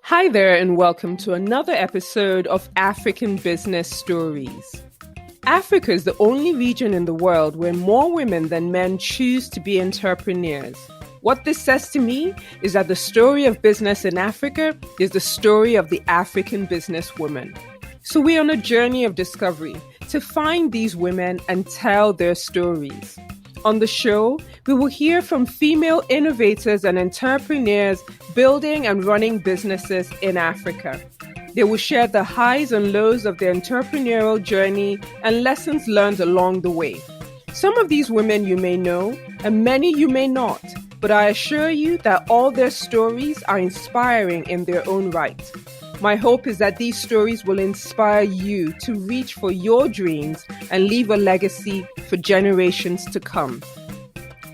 Hi there, and welcome to another episode of African Business Stories. Africa is the only region in the world where more women than men choose to be entrepreneurs. What this says to me is that the story of business in Africa is the story of the African businesswoman. So we're on a journey of discovery to find these women and tell their stories. On the show, we will hear from female innovators and entrepreneurs building and running businesses in Africa. They will share the highs and lows of their entrepreneurial journey and lessons learned along the way. Some of these women you may know, and many you may not, but I assure you that all their stories are inspiring in their own right. My hope is that these stories will inspire you to reach for your dreams and leave a legacy for generations to come.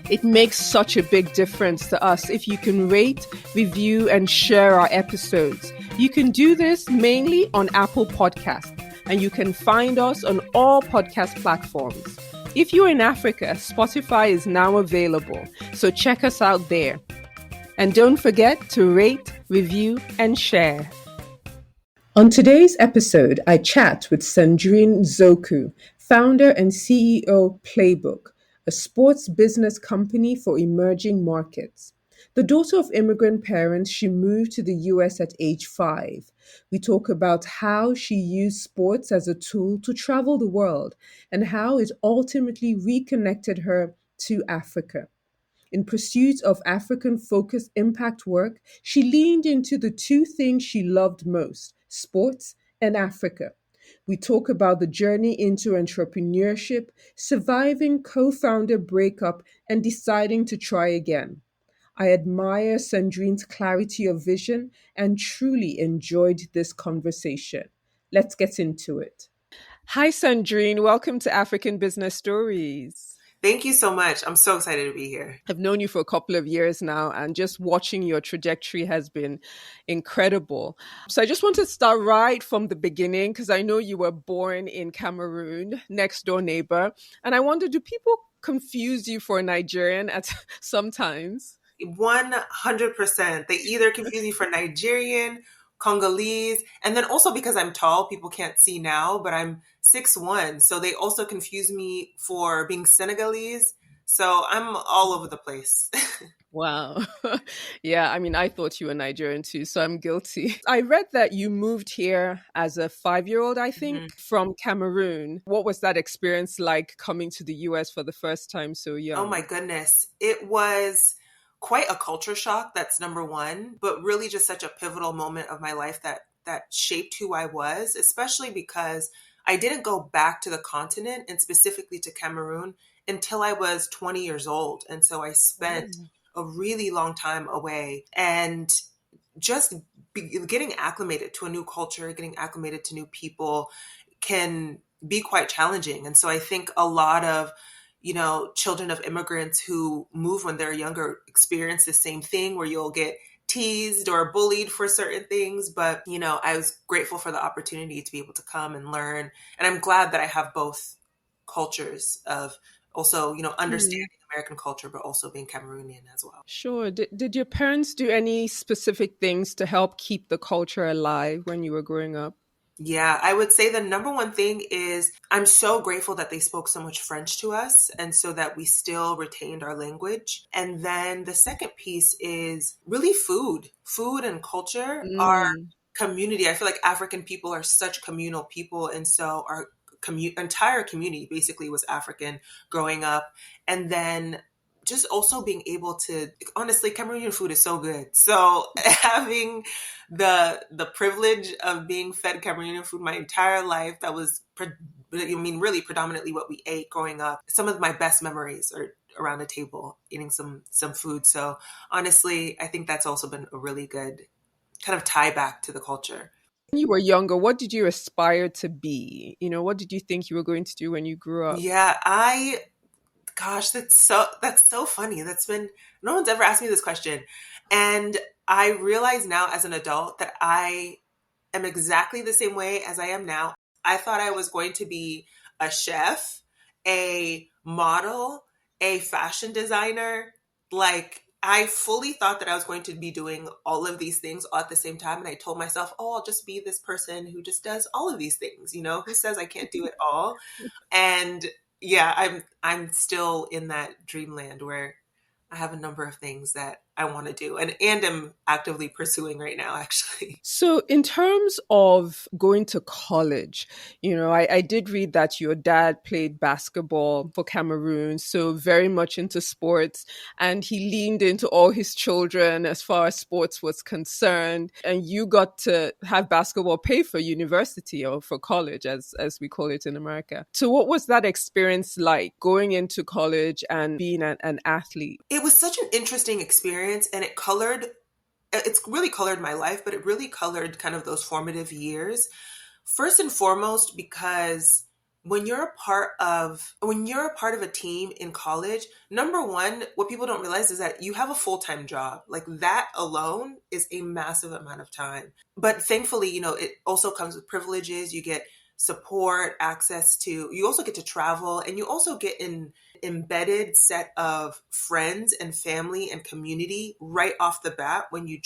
It makes such a big difference to us if you can rate, review, and share our episodes. You can do this mainly on Apple Podcasts, and you can find us on all podcast platforms. If you're in Africa, Spotify is now available, so check us out there. And don't forget to rate, review, and share. On today's episode, I chat with Sandrine Zoku, founder and CEO of Playbook, a sports business company for emerging markets. The daughter of immigrant parents, she moved to the US at age 5. We talk about how she used sports as a tool to travel the world and how it ultimately reconnected her to Africa. In pursuit of African-focused impact work, she leaned into the two things she loved most, sports and Africa. We talk about the journey into entrepreneurship, surviving co-founder breakup, and deciding to try again. I admire Sandrine's clarity of vision and truly enjoyed this conversation. Let's get into it. Hi, Sandrine. Welcome to African Business Stories. Thank you so much. I'm so excited to be here. I've known you for a couple of years now, and just watching your trajectory has been incredible. So I just want to start right from the beginning because I know you were born in Cameroon, next door neighbor. And I wonder, do people confuse you for a Nigerian at sometimes? 100%. They either confuse you for Nigerian, Congolese, and then also because I'm tall, people can't see now, but I'm 6'1". So they also confuse me for being Senegalese. So I'm all over the place. Wow. Yeah, I mean, I thought you were Nigerian too, so I'm guilty. I read that you moved here as a 5-year-old, I think, from Cameroon. What was that experience like coming to the US for the first time so young? Oh my goodness. It was quite a culture shock, that's number one, but really just such a pivotal moment of my life that shaped who I was, especially because I didn't go back to the continent and specifically to Cameroon until I was 20 years old. And so I spent a really long time away and just getting acclimated to a new culture, getting acclimated to new people can be quite challenging. And so I think a lot of children of immigrants who move when they're younger experience the same thing where you'll get teased or bullied for certain things. But, I was grateful for the opportunity to be able to come and learn. And I'm glad that I have both cultures of also, understanding American culture, but also being Cameroonian as well. Sure. Did your parents do any specific things to help keep the culture alive when you were growing up? Yeah, I would say the number one thing is I'm so grateful that they spoke so much French to us and so that we still retained our language. And then the second piece is really food and culture. Our community, I feel like African people are such communal people. And so our entire community basically was African growing up. And then just also being able to, honestly, Cameroonian food is so good. So having the privilege of being fed Cameroonian food my entire life, that was, really predominantly what we ate growing up. Some of my best memories are around a table eating some food. So honestly, I think that's also been a really good kind of tie back to the culture. When you were younger, what did you aspire to be? What did you think you were going to do when you grew up? Yeah, gosh, that's so funny. No one's ever asked me this question. And I realize now as an adult that I am exactly the same way as I am now. I thought I was going to be a chef, a model, a fashion designer, like I fully thought that I was going to be doing all of these things all at the same time. And I told myself, oh, I'll just be this person who just does all of these things. Who says I can't do it all? And yeah, I'm still in that dreamland where I have a number of things that I want to do and am actively pursuing right now, actually. So, in terms of going to college, I did read that your dad played basketball for Cameroon, so very much into sports, and he leaned into all his children as far as sports was concerned. And you got to have basketball pay for university or for college, as we call it in America. So, what was that experience like going into college and being an athlete? It was such an interesting experience, and it's really colored my life, but it really colored kind of those formative years. First and foremost, because when you're a part of a team in college, number one, what people don't realize is that you have a full-time job. Like that alone is a massive amount of time. But thankfully, it also comes with privileges. You get support, you also get to travel, and you also get an embedded set of friends and family and community right off the bat when you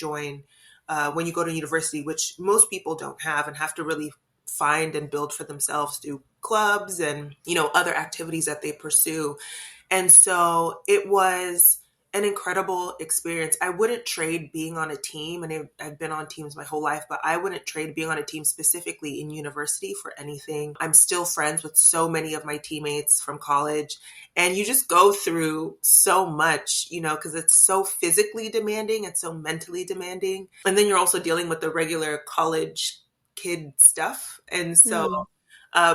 when you go to university, which most people don't have and have to really find and build for themselves through clubs and, other activities that they pursue. And so it was an incredible experience. I wouldn't trade being on a team, and I've been on teams my whole life, but I wouldn't trade being on a team specifically in university for anything. I'm still friends with so many of my teammates from college, and you just go through so much, because it's so physically demanding and so mentally demanding. And then you're also dealing with the regular college kid stuff. And so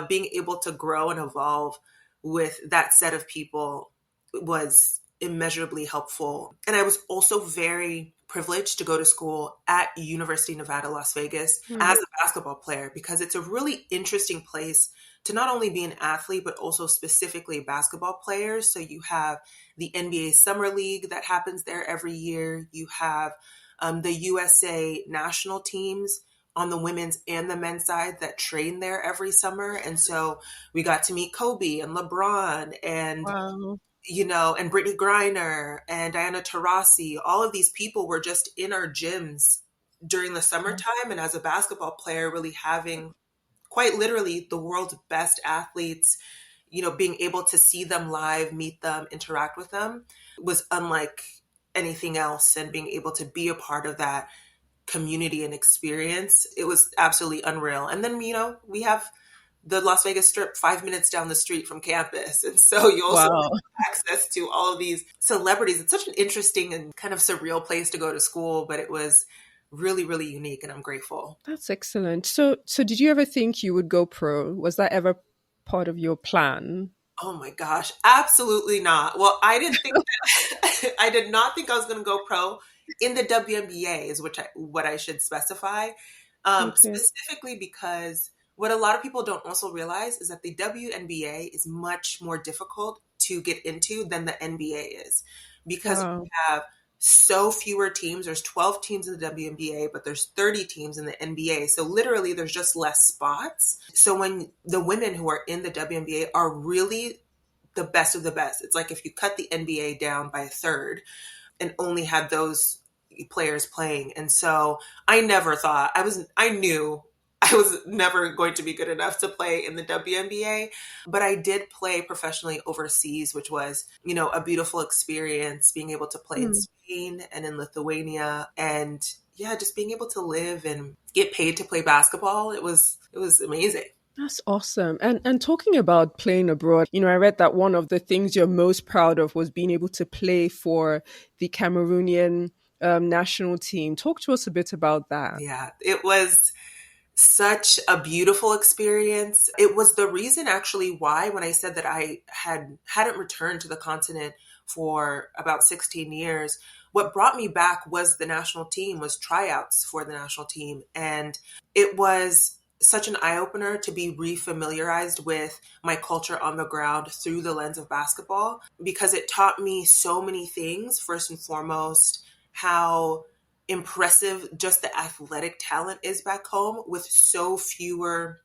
being able to grow and evolve with that set of people was immeasurably helpful. And I was also very privileged to go to school at University of Nevada, Las Vegas as a basketball player, because it's a really interesting place to not only be an athlete, but also specifically basketball players. So you have the NBA Summer League that happens there every year. You have the USA national teams on the women's and the men's side that train there every summer. And so we got to meet Kobe and LeBron and Wow. And Brittany Griner and Diana Taurasi. All of these people were just in our gyms during the summertime. And as a basketball player, really having quite literally the world's best athletes, being able to see them live, meet them, interact with them was unlike anything else. And being able to be a part of that community and experience, it was absolutely unreal. And then, we have the Las Vegas Strip 5 minutes down the street from campus. And so you also Wow. have access to all of these celebrities. It's such an interesting and kind of surreal place to go to school, but it was really, really unique, and I'm grateful. That's excellent. So did you ever think you would go pro? Was that ever part of your plan? Oh my gosh, absolutely not. Well, I didn't think that, I did not think I was going to go pro in the WNBA is what I should specify, Okay. specifically because what a lot of people don't also realize is that the WNBA is much more difficult to get into than the NBA is, because Wow. we have so fewer teams. There's 12 teams in the WNBA, but there's 30 teams in the NBA. So literally there's just less spots. So when the women who are in the WNBA are really the best of the best, it's like if you cut the NBA down by a third and only had those players playing. And so I never thought I knew I was never going to be good enough to play in the WNBA, but I did play professionally overseas, which was, a beautiful experience, being able to play in Spain and in Lithuania, and yeah, just being able to live and get paid to play basketball. It was amazing. That's awesome. And talking about playing abroad, I read that one of the things you're most proud of was being able to play for the Cameroonian national team. Talk to us a bit about that. Yeah, it was such a beautiful experience. It was the reason actually why, when I said that I hadn't returned to the continent for about 16 years, what brought me back was the national team, was tryouts for the national team. And it was such an eye-opener to be refamiliarized with my culture on the ground through the lens of basketball, because it taught me so many things. First and foremost, how impressive just the athletic talent is back home with so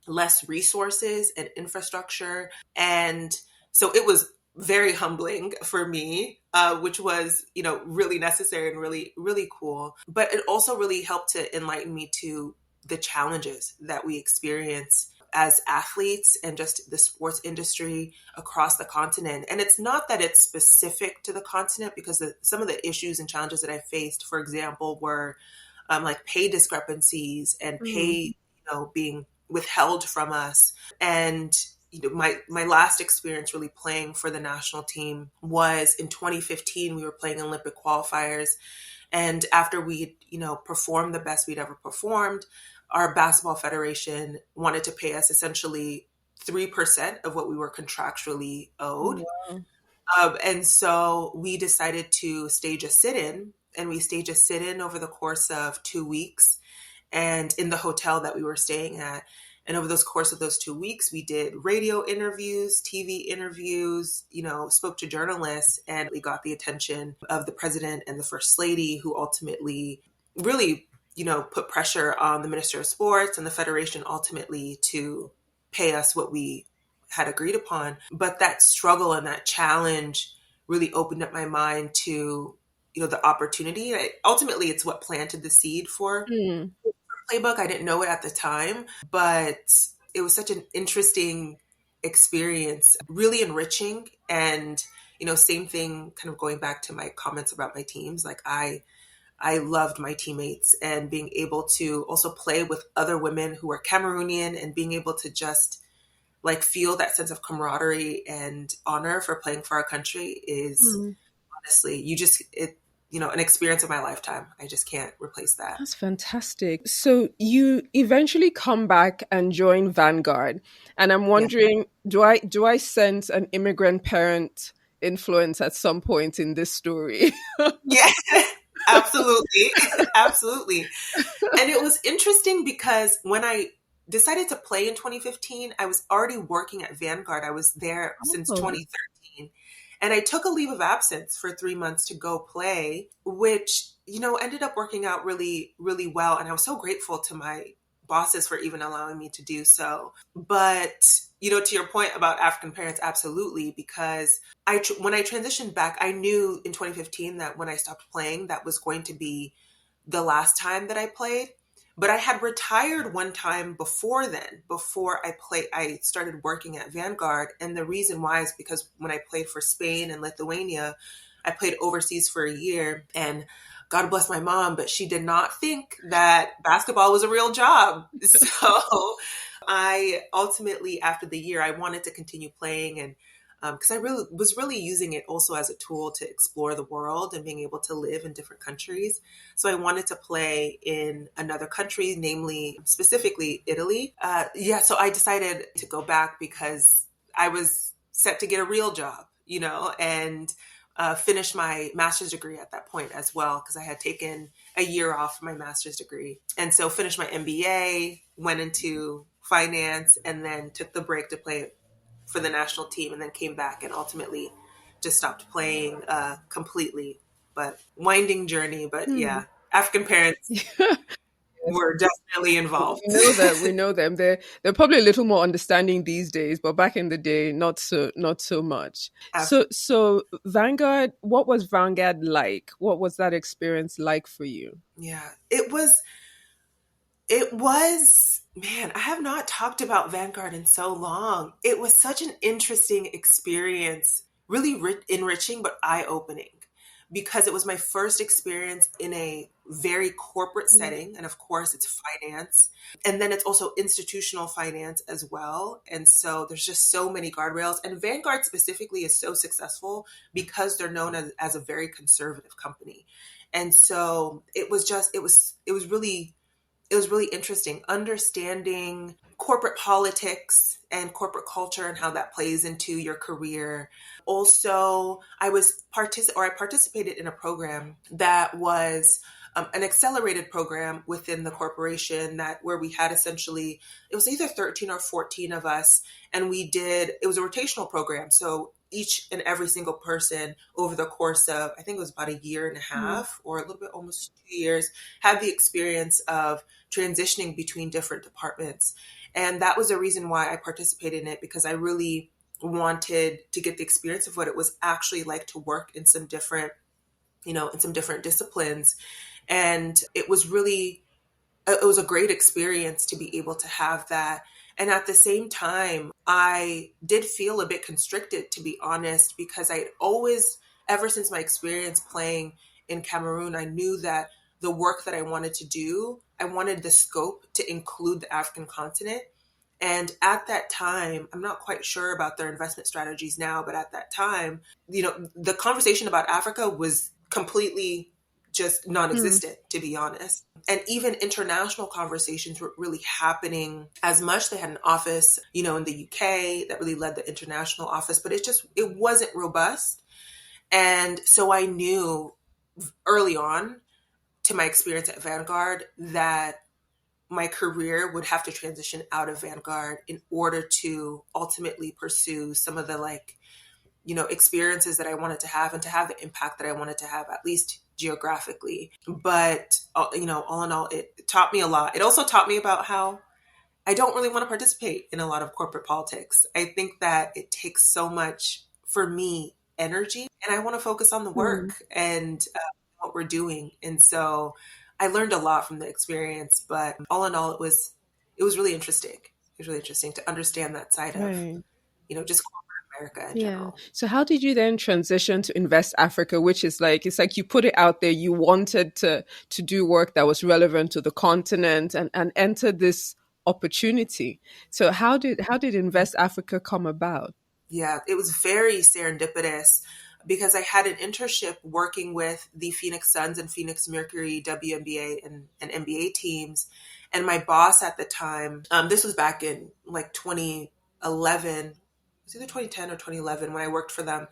less resources and infrastructure. And so it was very humbling for me, which was, really necessary and really, really cool. But it also really helped to enlighten me to the challenges that we experience as athletes and just the sports industry across the continent. And it's not that it's specific to the continent, because some of the issues and challenges that I faced, for example, were like pay discrepancies and pay, being withheld from us. And my last experience really playing for the national team was in 2015. We were playing Olympic qualifiers, and after we performed the best we'd ever performed, our basketball federation wanted to pay us essentially 3% of what we were contractually owed. Wow. And so we decided to stage a sit-in, and we staged a sit-in over the course of 2 weeks, and in the hotel that we were staying at. And over the course of those 2 weeks, we did radio interviews, TV interviews, spoke to journalists, and we got the attention of the president and the first lady, who ultimately really, put pressure on the Minister of Sports and the Federation ultimately to pay us what we had agreed upon. But that struggle and that challenge really opened up my mind to, the opportunity. Ultimately, it's what planted the seed for Playbook. I didn't know it at the time, but it was such an interesting experience, really enriching. And, same thing, kind of going back to my comments about my teams, like I loved my teammates, and being able to also play with other women who are Cameroonian, and being able to just like feel that sense of camaraderie and honor for playing for our country is honestly, an experience of my lifetime. I just can't replace that. That's fantastic. So you eventually come back and join Vanguard. And I'm wondering, do I sense an immigrant parent influence at some point in this story? Yeah, absolutely. Absolutely. And it was interesting because when I decided to play in 2015, I was already working at Vanguard. I was there since 2013. And I took a leave of absence for 3 months to go play, which, ended up working out really, really well. And I was so grateful to my bosses for even allowing me to do so. But, to your point about African parents, absolutely, because when I transitioned back, I knew in 2015 that when I stopped playing, that was going to be the last time that I played. But I had retired one time before then, before I started working at Vanguard. And the reason why is because when I played for Spain and Lithuania, I played overseas for a year, and God bless my mom, but she did not think that basketball was a real job. So I ultimately, after the year, I wanted to continue playing, and because I was really using it also as a tool to explore the world and being able to live in different countries. So I wanted to play in another country, namely, specifically Italy. So I decided to go back because I was set to get a real job, and finish my master's degree at that point as well, because I had taken a year off my master's degree. And so finished my MBA, went into finance, and then took the break to play for the national team, and then came back and ultimately just stopped playing completely. But winding journey. But yeah, African parents were definitely involved. We know them. They're probably a little more understanding these days, but back in the day, not so much. So Vanguard, what was Vanguard like? What was that experience like for you? Yeah, it was, man, I have not talked about Vanguard in so long. It was such an interesting experience, really enriching, but eye-opening, because it was my first experience in a very corporate setting. And of course, it's finance. And then it's also institutional finance as well. And so there's just so many guardrails. And Vanguard specifically is so successful because they're known as a very conservative company. And so it was really interesting understanding corporate politics and corporate culture and how that plays into your career. Also, I participated in a program that was an accelerated program within the corporation where we had essentially, it was either 13 or 14 of us, and it was a rotational program. So each and every single person over the course of, I think it was about a year and a half or a little bit almost 2 years, had the experience of transitioning between different departments. And that was the reason why I participated in it, because I really wanted to get the experience of what it was actually like to work in some different, in some different disciplines. And it was really, it was a great experience to be able to have that. And at the same time, I did feel a bit constricted, to be honest, because I always, ever since my experience playing in Cameroon, I knew that the work that I wanted to do, I wanted the scope to include the African continent. And at that time, I'm not quite sure about their investment strategies now, but at that time, the conversation about Africa was completely just Mm. non-existent, to be honest. And even international conversations were really happening as much. They had an office, in the UK that really led the international office, but it wasn't robust. And so I knew early on, to my experience at Vanguard, that my career would have to transition out of Vanguard in order to ultimately pursue some of the experiences that I wanted to have and to have the impact that I wanted to have, at least geographically. But, all in all, it taught me a lot. It also taught me about how I don't really want to participate in a lot of corporate politics. I think that it takes so much, for me, energy, and I want to focus on the Mm. work and what we're doing. And so I learned a lot from the experience, but all in all, it was really interesting. It was really interesting to understand that side of, Right. just corporate America in Yeah. general. So how did you then transition to Invest Africa, which is like it's like you put it out there, you wanted to do work that was relevant to the continent and enter this opportunity. So how did Invest Africa come about? Yeah, it was very serendipitous because I had an internship working with the Phoenix Suns and Phoenix Mercury WNBA and NBA teams. And my boss at the time, this was back in like 2011, it was either 2010 or 2011 when I worked for them.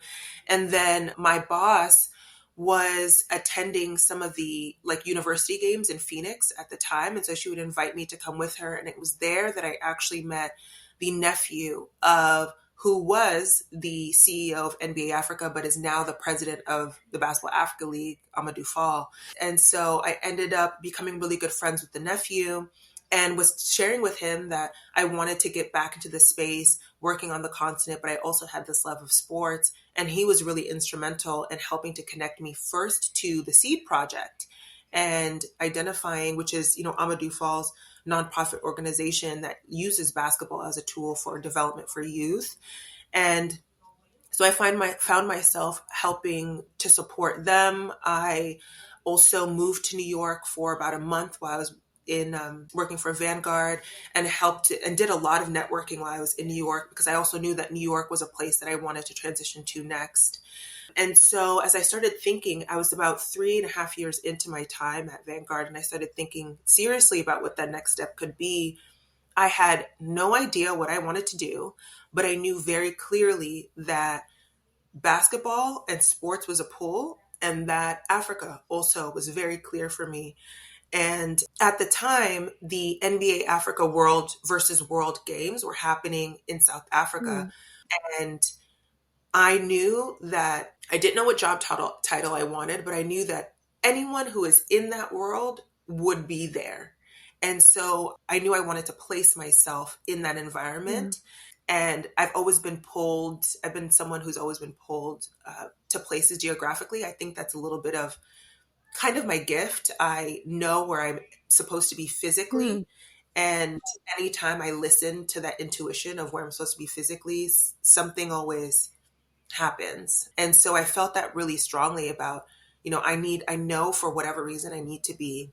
And then my boss was attending some of the like university games in Phoenix at the time. And so she would invite me to come with her. And it was there that I actually met the nephew of who was the CEO of NBA Africa, but is now the president of the Basketball Africa League, Amadou Fall. And so I ended up becoming really good friends with the nephew and was sharing with him that I wanted to get back into the space working on the continent, but I also had this love of sports. And he was really instrumental in helping to connect me first to the Seed Project and identifying, which is, Amadou Fall's nonprofit organization that uses basketball as a tool for development for youth. And so I found myself helping to support them. I also moved to New York for about a month while I was in working for Vanguard and helped and did a lot of networking while I was in New York because I also knew that New York was a place that I wanted to transition to next. And so as I started thinking, I was about 3.5 years into my time at Vanguard, and I started thinking seriously about what that next step could be. I had no idea what I wanted to do, but I knew very clearly that basketball and sports was a pull and that Africa also was very clear for me. And at the time, the NBA Africa World versus World Games were happening in South Africa. Mm. And I knew that I didn't know what job title I wanted, but I knew that anyone who is in that world would be there. And so I knew I wanted to place myself in that Mm. environment. And I've been someone who's always been pulled to places geographically. I think that's a little bit of kind of my gift. I know where I'm supposed to be Mm. physically. And anytime I listen to that intuition of where I'm supposed to be physically, something always happens. And so I felt that really strongly about, I know for whatever reason I need to be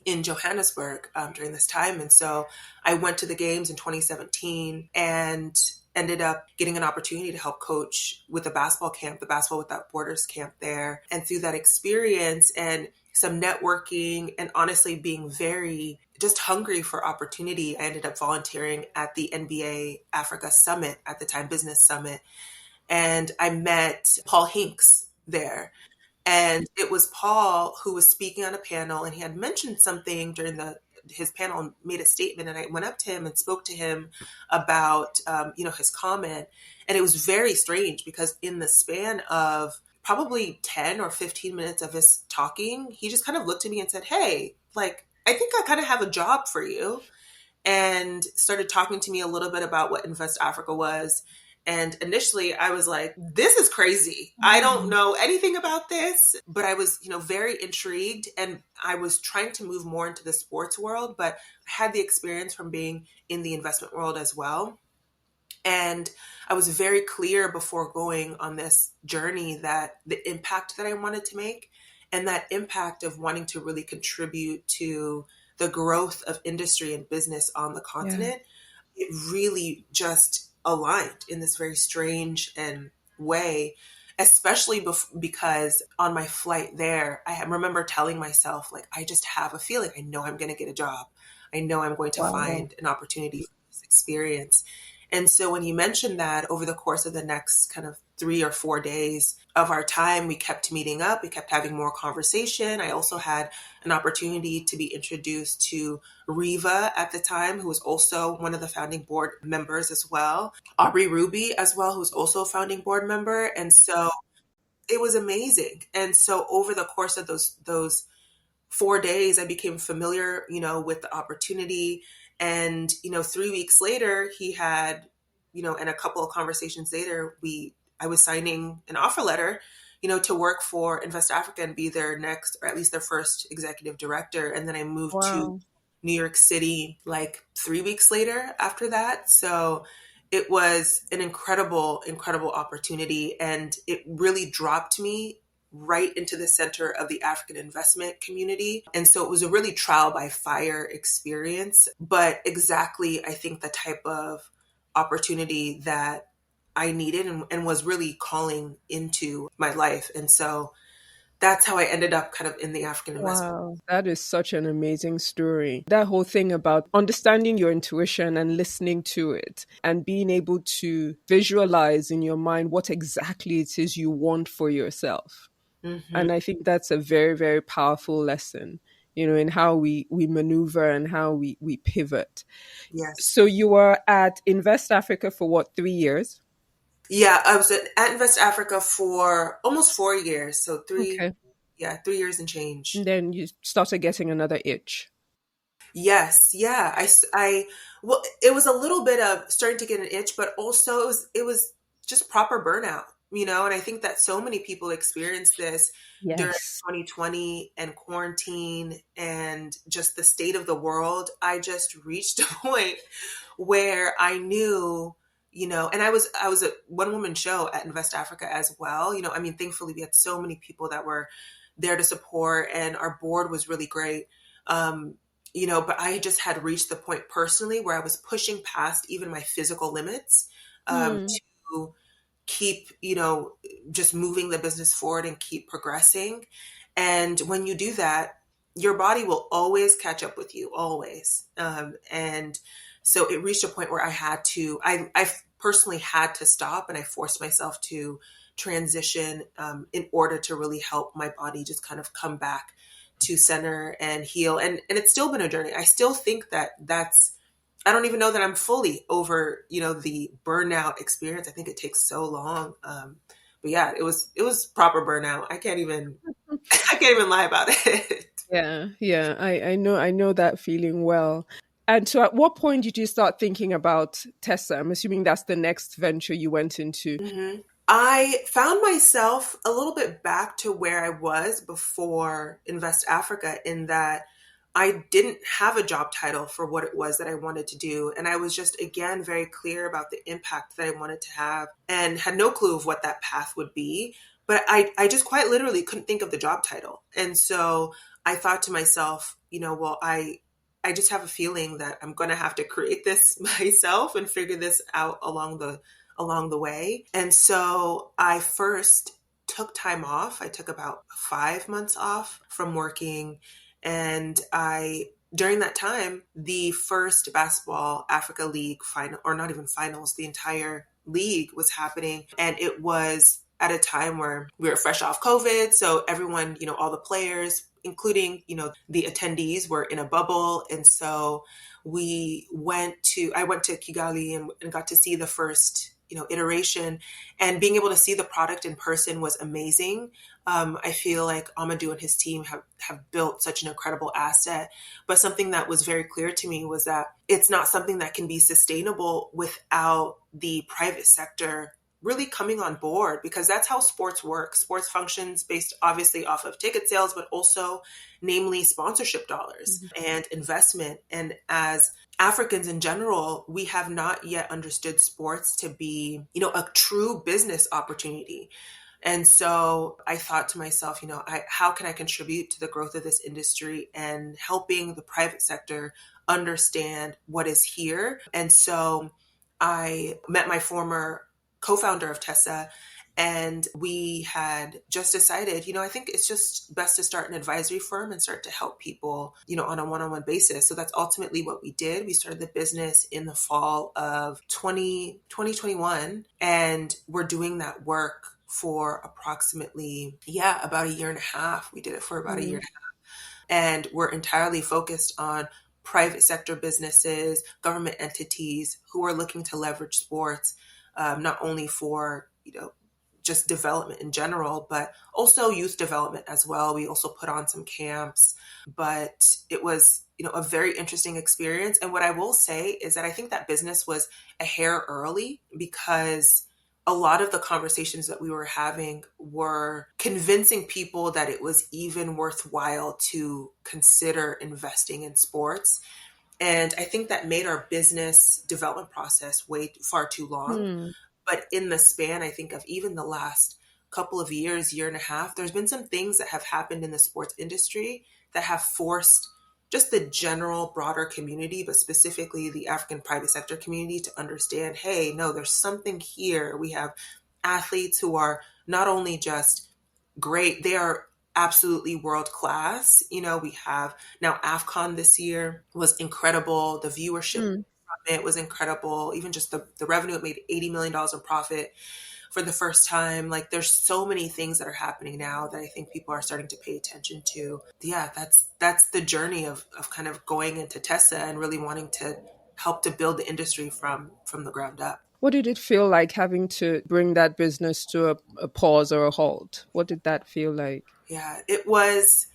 in Johannesburg during this time. And so I went to the games in 2017 and ended up getting an opportunity to help coach with the basketball camp, the Basketball Without Borders camp there. And through that experience and some networking and honestly being very just hungry for opportunity, I ended up volunteering at the NBA Africa Summit at the time, Business Summit. And I met Paul Hinks there. And it was Paul who was speaking on a panel, and he had mentioned something during his panel and made a statement. And I went up to him and spoke to him about, his comment. And it was very strange because in the span of probably 10 or 15 minutes of his talking, he just kind of looked at me and said, "Hey, like, I think I kind of have a job for you." And started talking to me a little bit about what Invest Africa was. And initially I was like, this is crazy. I don't know anything about this, but I was, very intrigued, and I was trying to move more into the sports world, but I had the experience from being in the investment world as well. And I was very clear before going on this journey that the impact that I wanted to make, and that impact of wanting to really contribute to the growth of industry and business on the Yeah. continent, it really just aligned in this very strange and way, especially because on my flight there, remember telling myself, like, I just have a feeling. I know I'm going to get a job. I know I'm going to Wow. find an opportunity for this experience. And so when you mentioned that, over the course of the next kind of 3 or 4 days of our time, we kept meeting up, we kept having more conversation. I also had an opportunity to be introduced to Riva at the time, who was also one of the founding board members as well, Aubrey Ruby as well, who's also a founding board member. And so it was amazing. And so over the course of those 4 days, I became familiar, with the opportunity. And, 3 weeks later, he had, and a couple of conversations later, I was signing an offer letter, to work for Invest Africa and be their next, or at least their first executive director. And then I moved to Wow. New York City like 3 weeks later after that. So it was an incredible, incredible opportunity. And it really dropped me right into the center of the African investment community. And so it was a really trial by fire experience, but exactly, I think, the type of opportunity that I needed and was really calling into my life. And so that's how I ended up kind of in the African investment. Wow, that is such an amazing story. That whole thing about understanding your intuition and listening to it and being able to visualize in your mind what exactly it is you want for yourself. Hmm. And I think that's a very, very powerful lesson, in how we maneuver and how we pivot. Yes. So you were at Invest Africa for what, 3 years? Yeah, I was at Invest Africa for almost 4 years. So Okay. 3 years and change. And then you started getting another itch. Yes, yeah. Well, it was a little bit of starting to get an itch, but also it was just proper burnout, and I think that so many people experienced this during Yes. 2020 and quarantine and just the state of the world. I just reached a point where I knew, and I was a one woman show at Invest Africa as well. I mean, thankfully we had so many people that were there to support, and our board was really great. Um, but I just had reached the point personally where I was pushing past even my physical limits, Hmm. to keep, just moving the business forward and keep progressing. And when you do that, your body will always catch up with you, always. And so it reached a point where I personally had to stop, and I forced myself to transition, in order to really help my body just kind of come back to center and heal. And it's still been a journey. I still think I don't even know that I'm fully over, the burnout experience. I think it takes so long. But yeah, it was proper burnout. I can't even I can't even lie about it. Yeah, yeah. I know that feeling well. And so at what point did you start thinking about Tessa? I'm assuming that's the next venture you went into. Hmm. I found myself a little bit back to where I was before Invest Africa, in that I didn't have a job title for what it was that I wanted to do. And I was just, again, very clear about the impact that I wanted to have and had no clue of what that path would be. But I just quite literally couldn't think of the job title. And so I thought to myself, well, I just have a feeling that I'm going to have to create this myself and figure this out along the way. And so I first took time off. I took about 5 months off from working. And during that time, the first basketball Africa League final, or not even finals, the entire league was happening. And it was at a time where we were fresh off COVID. So everyone, all the players, including, the attendees, were in a bubble. And so I went to Kigali and got to see the first, iteration, and being able to see the product in person was amazing. I feel like Amadou and his team have built such an incredible asset. But something that was very clear to me was that it's not something that can be sustainable without the private sector really coming on board, because that's how sports work. Sports functions based obviously off of ticket sales, but also namely sponsorship dollars and investment. And as Africans in general, we have not yet understood sports to be, a true business opportunity. And so I thought to myself, how can I contribute to the growth of this industry and helping the private sector understand what is here? And so I met my former co-founder of Tessa, and we had just decided, I think it's just best to start an advisory firm and start to help people, on a one-on-one basis. So that's ultimately what we did. We started the business in the fall of 2021, and we're doing that work for approximately, about a year and a half. We did it for about a year and a half. And we're entirely focused on private sector businesses, government entities who are looking to leverage sports, not only for, just development in general, but also youth development as well. We also put on some camps, but it was, a very interesting experience. And what I will say is that I think that business was a hair early, because a lot of the conversations that we were having were convincing people that it was even worthwhile to consider investing in sports. And I think that made our business development process wait far too long. But in the span, I think, of even the last couple of years, year and a half, there's been some things that have happened in the sports industry that have forced just the general broader community, but specifically the African private sector community, to understand, hey, no, there's something here. We have athletes who are not only just great, they are absolutely world class. We have now AFCON this year was incredible. The viewership from it was incredible. Even just the revenue, it made $80 million in profit for the first time. Like, there's so many things that are happening now that I think people are starting to pay attention to. Yeah, that's the journey of kind of going into Tessa and really wanting to help to build the industry from the ground up. What did it feel like having to bring that business to a pause or a halt? What did that feel like? Yeah, it was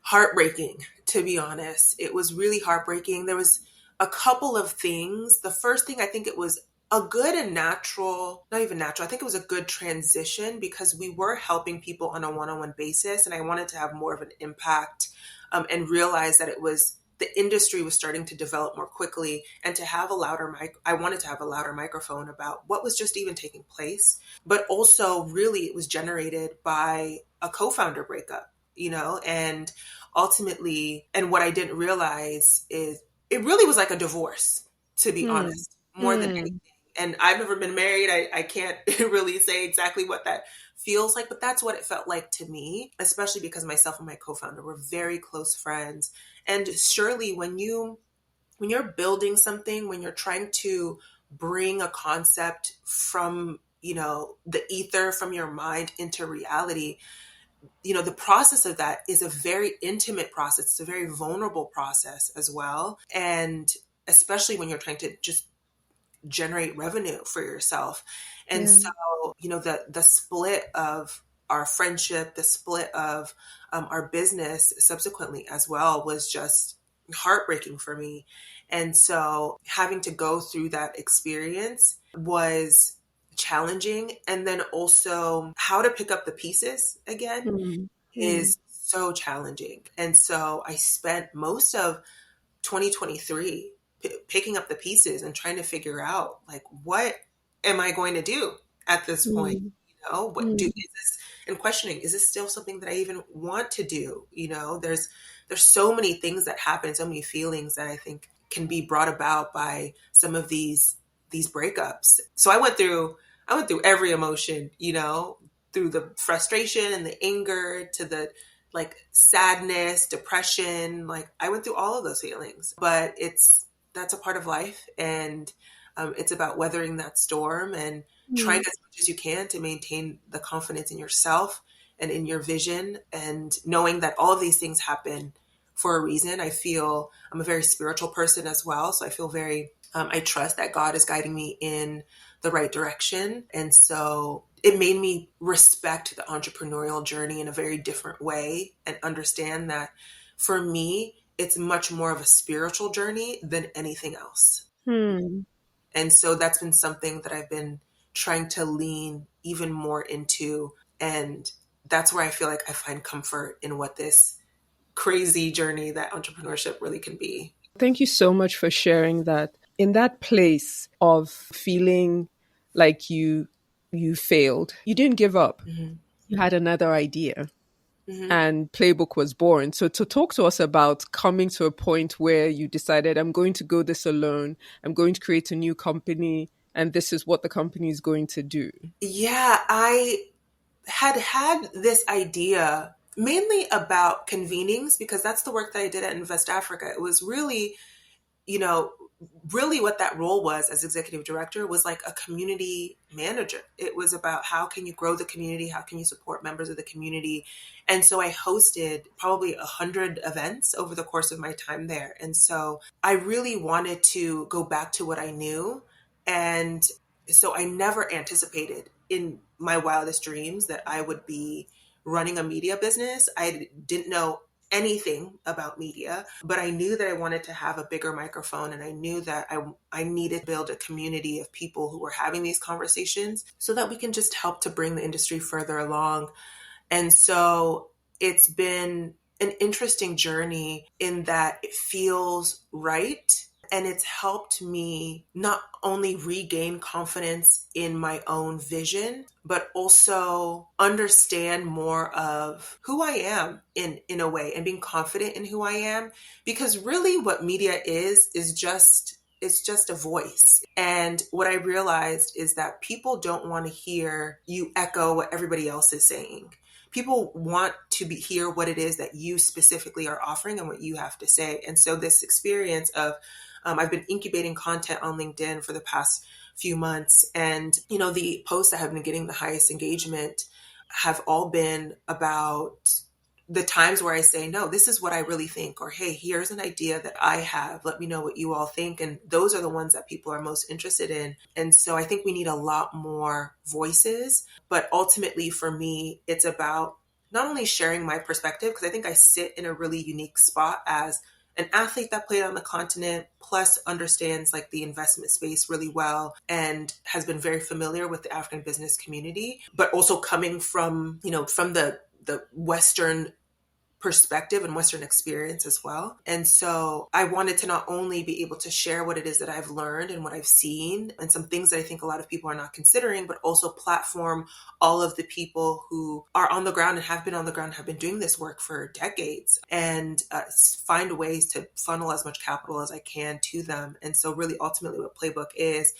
heartbreaking, to be honest. It was really heartbreaking. There was a couple of things. The first thing, I think it was a good and natural, not even natural, I think it was a good transition, because we were helping people on a one-on-one basis. And I wanted to have more of an impact and realize that the industry was starting to develop more quickly, and to have I wanted to have a louder microphone about what was just even taking place. But also really it was generated by a co-founder breakup, and ultimately, and what I didn't realize is it really was like a divorce, to be honest, more than anything. And I've never been married. I can't really say exactly what that feels like, but that's what it felt like to me, especially because myself and my co-founder were very close friends. And surely when you're building something, when you're trying to bring a concept from, the ether, from your mind into reality, the process of that is a very intimate process. It's a very vulnerable process as well. And especially when you're trying to just generate revenue for yourself. And so, the split of our friendship, the split of our business subsequently as well was just heartbreaking for me. And so having to go through that experience was challenging. And then also how to pick up the pieces again is so challenging. And so I spent most of 2023 picking up the pieces and trying to figure out, like, what am I going to do at this point? What do is this, and questioning, is this still something that I even want to do? There's so many things that happen, so many feelings that I think can be brought about by some of these breakups. So I went through every emotion, through the frustration and the anger to the sadness, depression. I went through all of those feelings, but that's a part of life. And it's about weathering that storm and trying as much as you can to maintain the confidence in yourself and in your vision, and knowing that all of these things happen for a reason. I feel I'm a very spiritual person as well. So I feel very I trust that God is guiding me in the right direction. And so it made me respect the entrepreneurial journey in a very different way and understand that for me, it's much more of a spiritual journey than anything else. Hmm. And so that's been something that I've been trying to lean even more into. And that's where I feel like I find comfort in what this crazy journey that entrepreneurship really can be. Thank you so much for sharing that. In that place of feeling like you failed, you didn't give up. Mm-hmm. You had another idea, Mm-hmm. and Playbook was born. So to talk to us about coming to a point where you decided, I'm going to go this alone, I'm going to create a new company, and this is what the company is going to do. Yeah, I had this idea mainly about convenings because that's the work that I did at Invest Africa. It was really, you know, really what that role was as executive director was like a community manager. It was about how can you grow the community? How can you support members of the community? And so I hosted probably 100 events over the course of my time there. And so I really wanted to go back to what I knew. And so I never anticipated in my wildest dreams that I would be running a media business. I didn't know anything about media, but I knew that I wanted to have a bigger microphone, and I knew that I needed to build a community of people who were having these conversations so that we can just help to bring the industry further along. And so it's been an interesting journey in that it feels right. And it's helped me not only regain confidence in my own vision, but also understand more of who I am in a way and being confident in who I am. Because really what media is just it's just a voice. And what I realized is that people don't want to hear you echo what everybody else is saying. People want to hear what it is that you specifically are offering and what you have to say. And so this experience of I've been incubating content on LinkedIn for the past few months. And, the posts that have been getting the highest engagement have all been about the times where I say, no, this is what I really think, or, hey, here's an idea that I have. Let me know what you all think. And those are the ones that people are most interested in. And so I think we need a lot more voices. But ultimately, for me, it's about not only sharing my perspective, because I think I sit in a really unique spot as an athlete that played on the continent, plus understands like the investment space really well and has been very familiar with the African business community, but also coming from, from the Western perspective and Western experience as well. And so I wanted to not only be able to share what it is that I've learned and what I've seen and some things that I think a lot of people are not considering, but also platform all of the people who are on the ground and have been on the ground, have been doing this work for decades, and find ways to funnel as much capital as I can to them. And so really ultimately what Playbook is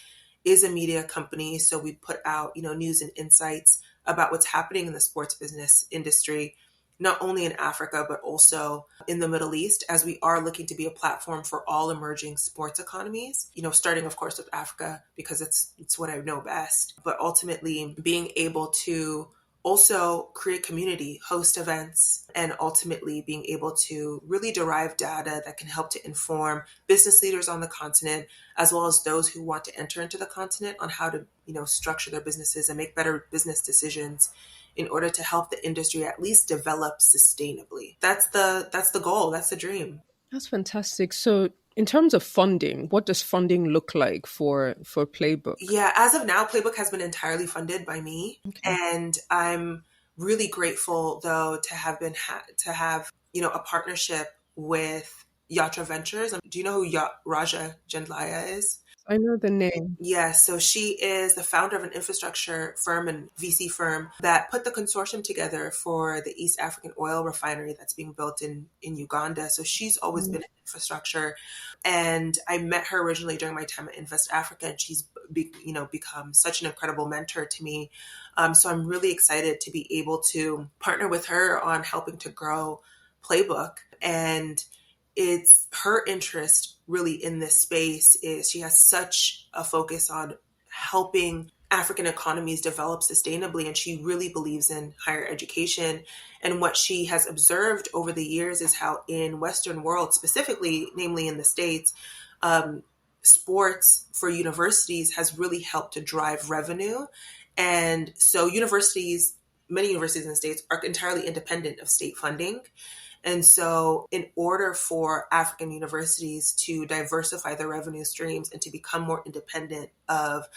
a media company. So we put out, news and insights about what's happening in the sports business industry, not only in Africa, but also in the Middle East, as we are looking to be a platform for all emerging sports economies, starting, of course, with Africa, because it's what I know best, but ultimately being able to also create community, host events, and ultimately being able to really derive data that can help to inform business leaders on the continent, as well as those who want to enter into the continent on how to, structure their businesses and make better business decisions in order to help the industry at least develop sustainably. That's the goal. That's the dream. That's fantastic. So in terms of funding, what does funding look like for Playbook? Yeah, as of now, Playbook has been entirely funded by me. Okay. And I'm really grateful though to have to have, a partnership with Yatra Ventures. Do you know who Raja Jendlaya is? I know the name. Yes, so she is the founder of an infrastructure firm and VC firm that put the consortium together for the East African oil refinery that's being built in Uganda. So she's always been in infrastructure. And I met her originally during my time at Invest Africa, and she's become such an incredible mentor to me. So I'm really excited to be able to partner with her on helping to grow Playbook. And it's her interest really in this space is she has such a focus on helping African economies develop sustainably. And she really believes in higher education. And what she has observed over the years is how in Western world, specifically, namely in the States, sports for universities has really helped to drive revenue. And so many universities in the States are entirely independent of state funding. And so in order for African universities to diversify their revenue streams and to become more independent of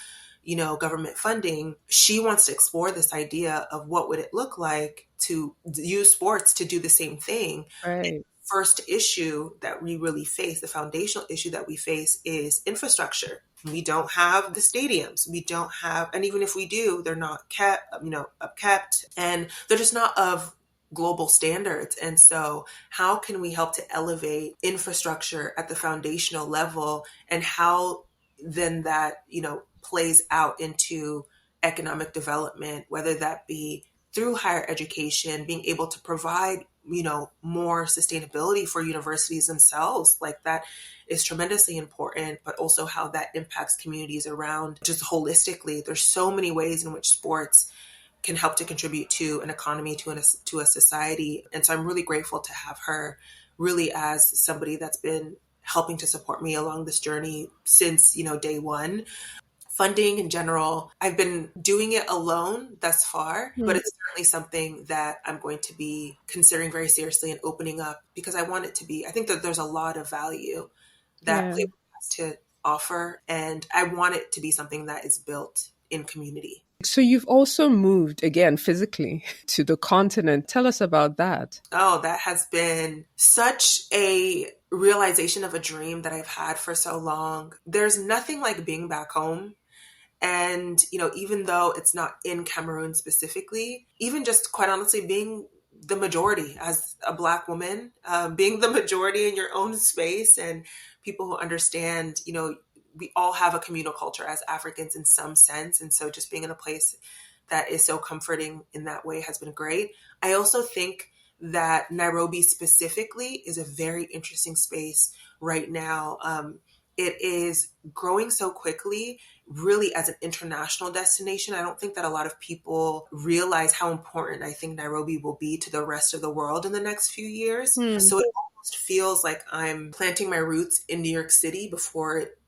government funding, she wants to explore this idea of what would it look like to use sports to do the same thing. Right. First issue that we really face, the foundational issue that we face, is infrastructure. We don't have the stadiums. We don't have, and even if we do, they're not upkept, and they're just not of global standards. And so how can we help to elevate infrastructure at the foundational level, and how then that, plays out into economic development, whether that be through higher education, being able to provide, more sustainability for universities themselves. Like, that is tremendously important, but also how that impacts communities around just holistically. There's so many ways in which sports can help to contribute to an economy, to a society. And so I'm really grateful to have her really as somebody that's been helping to support me along this journey since, day one. Funding in general, I've been doing it alone thus far, but it's certainly something that I'm going to be considering very seriously and opening up, because I want it to be, I think that there's a lot of value that Playbook has to offer, and I want it to be something that is built in community. So you've also moved again physically to the continent. Tell us about that. Oh, that has been such a realization of a dream that I've had for so long. There's nothing like being back home. And, even though it's not in Cameroon specifically, even just quite honestly, being the majority as a Black woman, being the majority in your own space, and people who understand, we all have a communal culture as Africans in some sense. And so just being in a place that is so comforting in that way has been great. I also think that Nairobi specifically is a very interesting space right now. It is growing so quickly, really as an international destination. I don't think that a lot of people realize how important I think Nairobi will be to the rest of the world in the next few years. So it almost feels like I'm planting my roots in New York City before it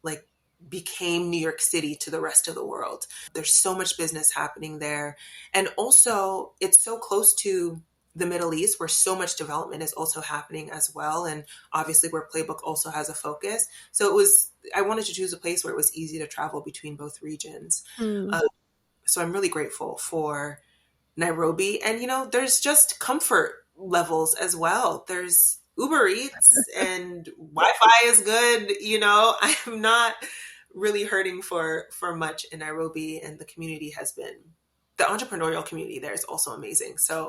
became New York City to the rest of the world. There's so much business happening there. And also it's so close to the Middle East, where so much development is also happening as well. And obviously where Playbook also has a focus. So I wanted to choose a place where it was easy to travel between both regions. So I'm really grateful for Nairobi. And, there's just comfort levels as well. There's Uber Eats and Wi-Fi is good. I'm not really hurting for much in Nairobi, and the entrepreneurial community there is also amazing. So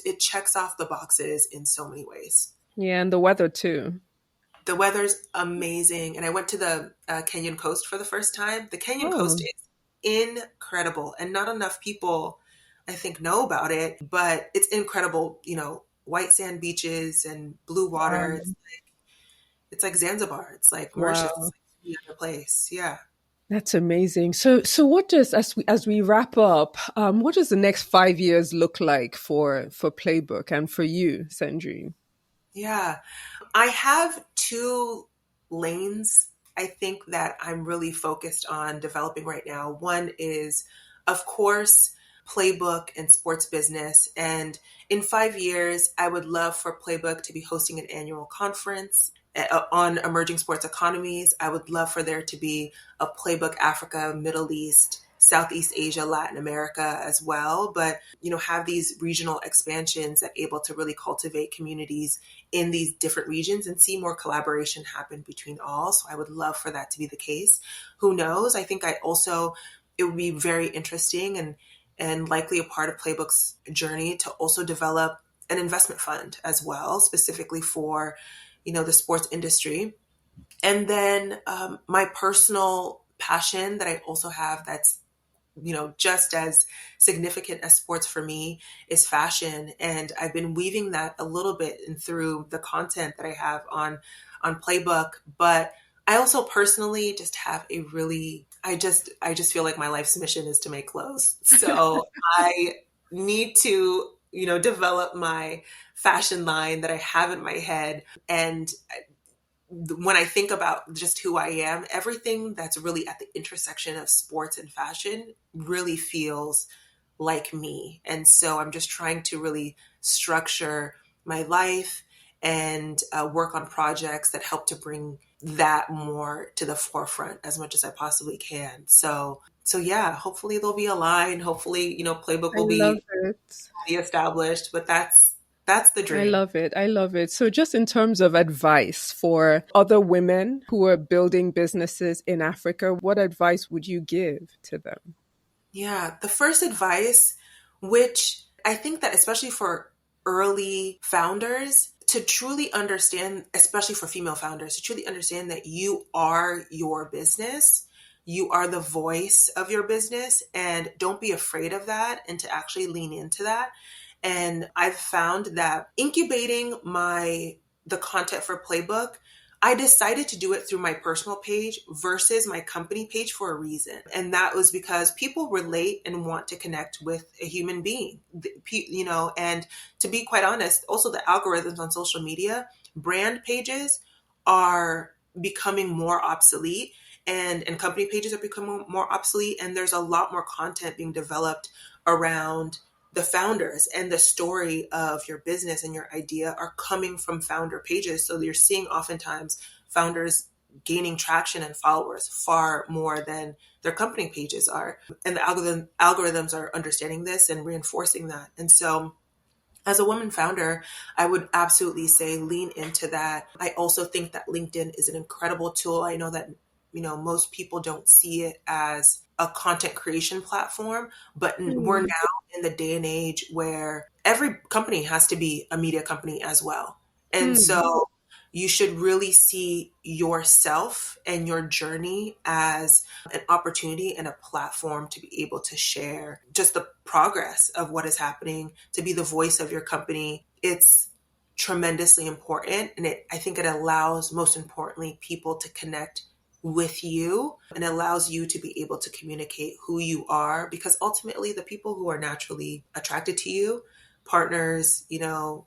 it checks off the boxes in so many ways. Yeah, and the weather too. The weather's amazing. And I went to the Kenyan coast for the first time. The Kenyan coast is incredible, and not enough people, I think, know about it, but it's incredible. White sand beaches and blue water. It's like Zanzibar. It's like Mauritius. It's like any other place. Yeah. That's amazing. So what does, as we wrap up, what does the next 5 years look like for Playbook and for you, Sandrine? Yeah, I have 2 lanes I think that I'm really focused on developing right now. One is, of course, Playbook and sports business. And in 5 years, I would love for Playbook to be hosting an annual conference on emerging sports economies. I would love for there to be a Playbook Africa, Middle East, Southeast Asia, Latin America as well, but have these regional expansions that are able to really cultivate communities in these different regions and see more collaboration happen between all. So I would love for that to be the case. Who knows? I think it would be very interesting and likely a part of Playbook's journey to also develop an investment fund as well, specifically for the sports industry. And then my personal passion that I also have that's just as significant as sports for me is fashion. And I've been weaving that a little bit in through the content that I have on Playbook. But I also personally just have I just feel like my life's mission is to make clothes. So I need to, develop my fashion line that I have in my head. And when I think about just who I am, everything that's really at the intersection of sports and fashion really feels like me. And so I'm just trying to really structure my life and work on projects that help to bring that more to the forefront as much as I possibly can. So yeah, hopefully they'll be aligned. Hopefully, Playbook I will love be it. established, but that's the I dream. love it. I love it. So, just in terms of advice for other women who are building businesses in Africa, what advice would you give to them? Yeah, the first advice, which I think that especially for early founders, to truly understand, especially for female founders, to truly understand that you are your business. You are the voice of your business, and don't be afraid of that, and to actually lean into that. And I've found that incubating the content for Playbook, I decided to do it through my personal page versus my company page for a reason. And that was because people relate and want to connect with a human being, and to be quite honest, also the algorithms on social media, brand pages are becoming more obsolete, and company pages are becoming more obsolete. And there's a lot more content being developed around the founders, and the story of your business and your idea are coming from founder pages. So you're seeing oftentimes founders gaining traction and followers far more than their company pages are. And the algorithms are understanding this and reinforcing that. And so as a woman founder, I would absolutely say lean into that. I also think that LinkedIn is an incredible tool. I know that most people don't see it as a content creation platform, but we're now in the day and age where every company has to be a media company as well. And so you should really see yourself and your journey as an opportunity and a platform to be able to share just the progress of what is happening, to be the voice of your company. It's tremendously important. And I think it allows, most importantly, people to connect with you, and allows you to be able to communicate who you are, because ultimately the people who are naturally attracted to you, partners,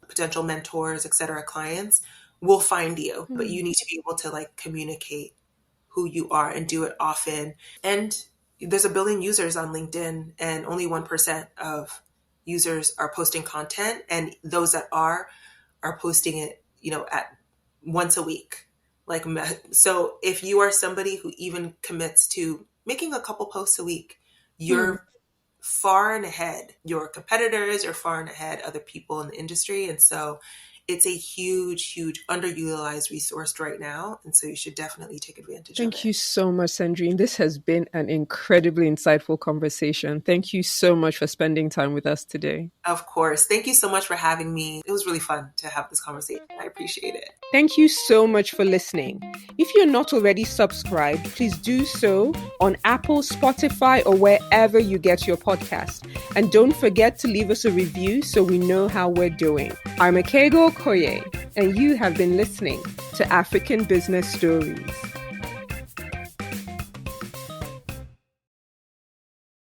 potential mentors, etc., clients, will find you. But you need to be able to communicate who you are and do it often. And there's 1 billion users on LinkedIn, and only 1% of users are posting content, and those that are posting it, at once a week. So if you are somebody who even commits to making a couple posts a week, you're far and ahead. Your competitors are far and ahead other people in the industry. And so it's a huge, huge underutilized resource right now. And so you should definitely take advantage of it. Thank you so much, Sandrine. This has been an incredibly insightful conversation. Thank you so much for spending time with us today. Of course. Thank you so much for having me. It was really fun to have this conversation. I appreciate it. Thank you so much for listening. If you're not already subscribed, please do so on Apple, Spotify, or wherever you get your podcast. And don't forget to leave us a review so we know how we're doing. I'm Akego Koye, and you have been listening to African Business Stories.